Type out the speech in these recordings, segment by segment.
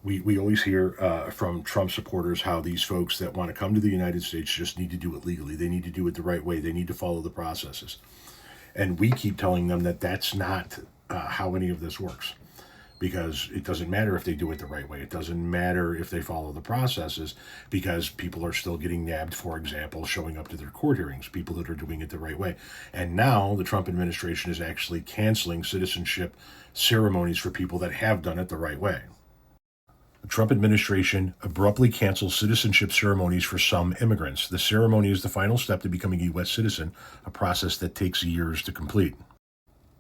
We always hear from Trump supporters how these folks that want to come to the United States just need to do it legally. They need to do it the right way. They need to follow the processes. And we keep telling them that that's not how any of this works, because it doesn't matter if they do it the right way. It doesn't matter if they follow the processes, because people are still getting nabbed, for example, showing up to their court hearings, people that are doing it the right way. And now the Trump administration is actually canceling citizenship ceremonies for people that have done it the right way. The Trump administration abruptly canceled citizenship ceremonies for some immigrants. The ceremony is the final step to becoming a U.S. citizen, a process that takes years to complete.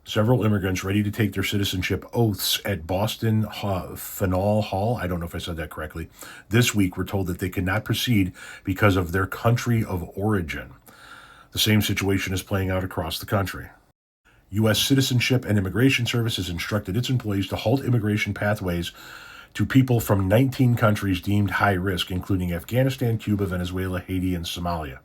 Several immigrants ready to take their citizenship oaths at Boston Faneuil Hall, I don't know if I said that correctly, this week were told that they could not proceed because of their country of origin. The same situation is playing out across the country. U.S. Citizenship and Immigration Service has instructed its employees to halt immigration pathways to people from 19 countries deemed high risk, including Afghanistan, Cuba, Venezuela, Haiti, and Somalia.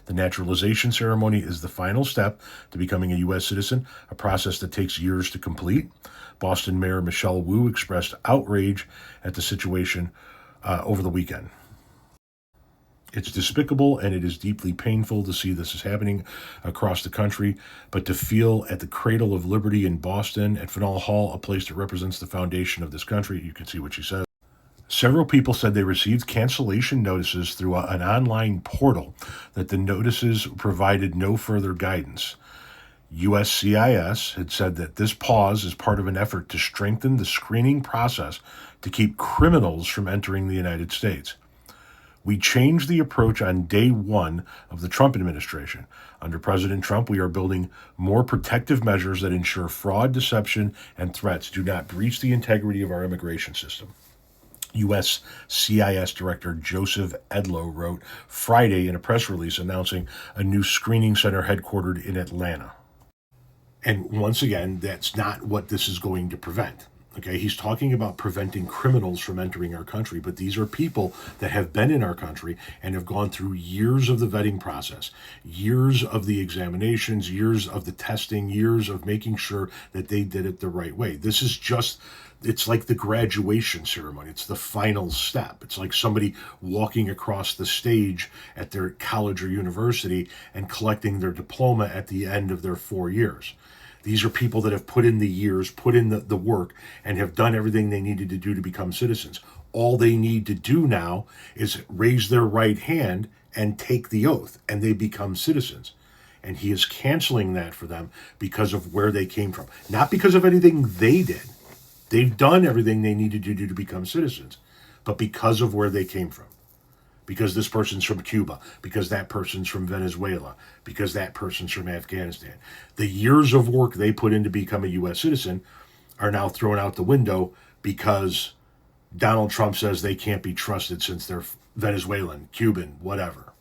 The naturalization ceremony is the final step to becoming a U.S. citizen, a process that takes years to complete. Boston Mayor Michelle Wu expressed outrage at the situation over the weekend. It's despicable and it is deeply painful to see this is happening across the country, but to feel at the cradle of liberty in Boston, at Faneuil Hall, a place that represents the foundation of this country, you can see what she says. Several people said they received cancellation notices through an online portal, that the notices provided no further guidance. USCIS had said that this pause is part of an effort to strengthen the screening process to keep criminals from entering the United States. We changed the approach on day one of the Trump administration. Under President Trump, we are building more protective measures that ensure fraud, deception, and threats do not breach the integrity of our immigration system. USCIS Director Joseph Edlow wrote Friday in a press release announcing a new screening center headquartered in Atlanta. And once again, that's not what this is going to prevent. Okay, he's talking about preventing criminals from entering our country, but these are people that have been in our country and have gone through years of the vetting process, years of the examinations, years of the testing, years of making sure that they did it the right way. This is just, it's like the graduation ceremony. It's the final step. It's like somebody walking across the stage at their college or university and collecting their diploma at the end of their 4 years. These are people that have put in the years, put in the work, and have done everything they needed to do to become citizens. All they need to do now is raise their right hand and take the oath, and they become citizens. And he is canceling that for them because of where they came from. Not because of anything they did. They've done everything they needed to do to become citizens, but because of where they came from. Because this person's from Cuba, because that person's from Venezuela, because that person's from Afghanistan. The years of work they put in to become a U.S. citizen are now thrown out the window because Donald Trump says they can't be trusted since they're Venezuelan, Cuban, whatever.